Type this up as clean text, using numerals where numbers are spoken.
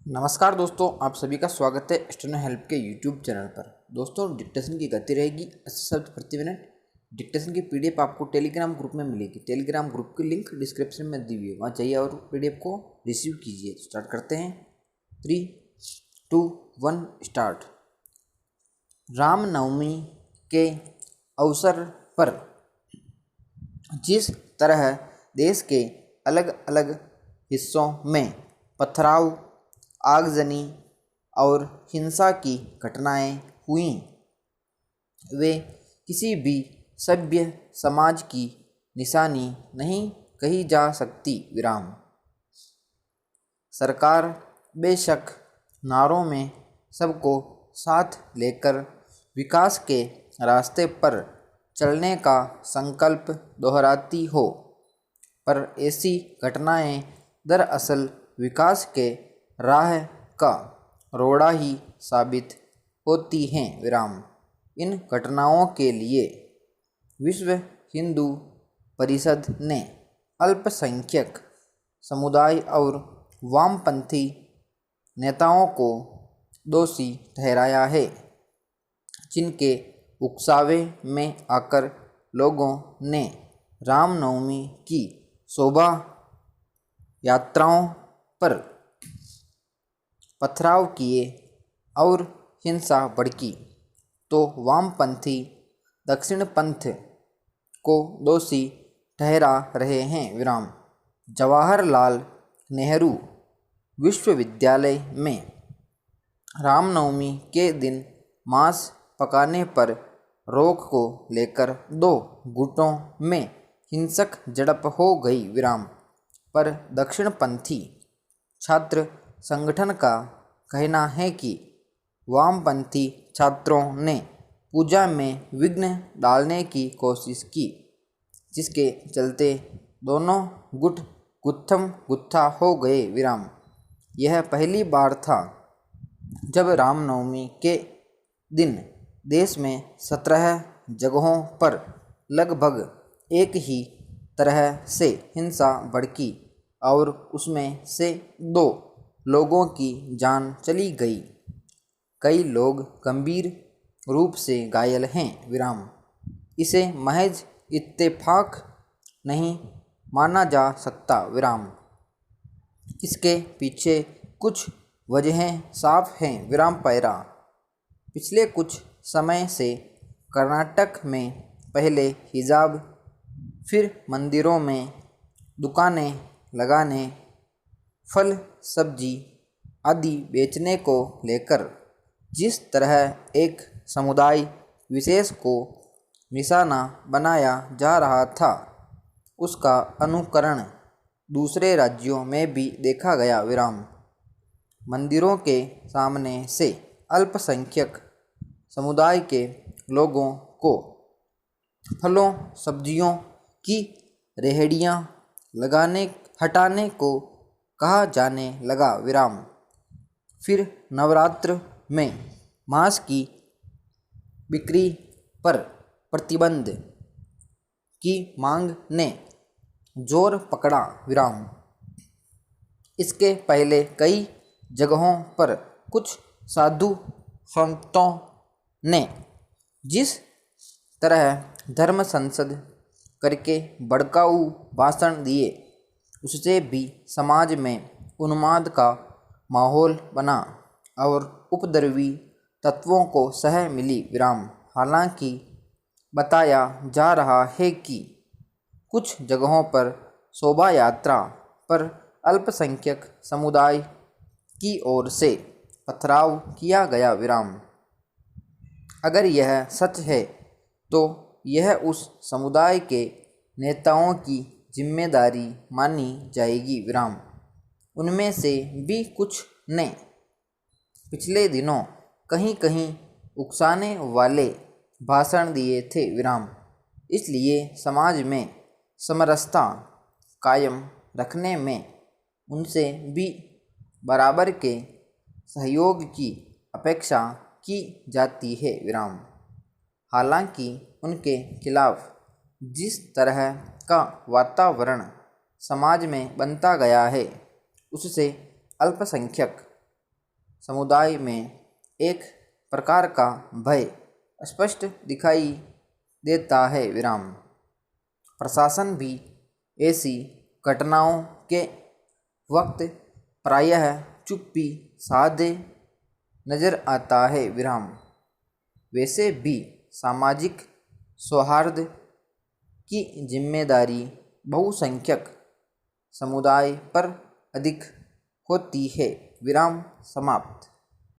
नमस्कार दोस्तों, आप सभी का स्वागत है स्टूडेंट हेल्प के यूट्यूब चैनल पर। दोस्तों, डिक्टेशन की गति रहेगी 80 शब्द प्रति मिनट। डिक्टेशन की पीडीएफ आपको टेलीग्राम ग्रुप में मिलेगी। टेलीग्राम ग्रुप की लिंक डिस्क्रिप्शन में दी हुई है, वहाँ जाइए और पीडीएफ को रिसीव कीजिए। स्टार्ट करते हैं। 3, 2, 1 स्टार्ट। रामनवमी के अवसर पर जिस तरह देश के अलग अलग हिस्सों में पथराव, आगजनी और हिंसा की घटनाएं हुईं, वे किसी भी सभ्य समाज की निशानी नहीं कही जा सकती। विराम। सरकार बेशक नारों में सबको साथ लेकर विकास के रास्ते पर चलने का संकल्प दोहराती हो, पर ऐसी घटनाएं दरअसल विकास के राह का रोड़ा ही साबित होती हैं। विराम। इन घटनाओं के लिए विश्व हिंदू परिषद ने अल्पसंख्यक समुदाय और वामपंथी नेताओं को दोषी ठहराया है, जिनके उकसावे में आकर लोगों ने रामनवमी की शोभा यात्राओं पर पथराव किए और हिंसा भड़की, तो वामपंथी दक्षिणपंथ को दोषी ठहरा रहे हैं। विराम। जवाहरलाल नेहरू विश्वविद्यालय में रामनवमी के दिन मांस पकाने पर रोक को लेकर 2 गुटों में हिंसक झड़प हो गई। विराम। पर दक्षिणपंथी छात्र संगठन का कहना है कि वामपंथी छात्रों ने पूजा में विघ्न डालने की कोशिश की, जिसके चलते दोनों गुट गुत्थम गुत्था हो गए। विराम। यह पहली बार था जब रामनवमी के दिन देश में 17 जगहों पर लगभग एक ही तरह से हिंसा भड़की और उसमें से 2 लोगों की जान चली गई। कई लोग गंभीर रूप से घायल हैं। विराम। इसे महज इत्तेफाक नहीं माना जा सकता। विराम। इसके पीछे कुछ वजहें साफ हैं। विराम पैरा। पिछले कुछ समय से कर्नाटक में पहले हिजाब, फिर मंदिरों में दुकानें लगाने, फल सब्जी आदि बेचने को लेकर जिस तरह एक समुदाय विशेष को निशाना बनाया जा रहा था, उसका अनुकरण दूसरे राज्यों में भी देखा गया। विराम। मंदिरों के सामने से अल्पसंख्यक समुदाय के लोगों को फलों सब्जियों की रेहड़ियां हटाने को कहा जाने लगा। विराम। फिर नवरात्र में मांस की बिक्री पर प्रतिबंध की मांग ने जोर पकड़ा। विराम। इसके पहले कई जगहों पर कुछ साधु संतों ने जिस तरह धर्म संसद करके भड़काऊ भाषण दिए, उससे भी समाज में उन्माद का माहौल बना और उपद्रवी तत्वों को सह मिली। विराम। हालांकि बताया जा रहा है कि कुछ जगहों पर शोभा यात्रा पर अल्पसंख्यक समुदाय की ओर से पथराव किया गया। विराम। अगर यह सच है तो यह उस समुदाय के नेताओं की जिम्मेदारी मानी जाएगी। विराम। उनमें से भी कुछ ने पिछले दिनों कहीं कहीं उकसाने वाले भाषण दिए थे। विराम। इसलिए समाज में समरसता कायम रखने में उनसे भी बराबर के सहयोग की अपेक्षा की जाती है। विराम। हालांकि उनके खिलाफ जिस तरह का वातावरण समाज में बनता गया है, उससे अल्पसंख्यक समुदाय में एक प्रकार का भय स्पष्ट दिखाई देता है। विराम प्रशासन भी ऐसी घटनाओं के वक्त प्रायः चुप्पी साधे नजर आता है। विराम वैसे भी सामाजिक सौहार्द की जिम्मेदारी बहुसंख्यक समुदाय पर अधिक होती है। विराम समाप्त।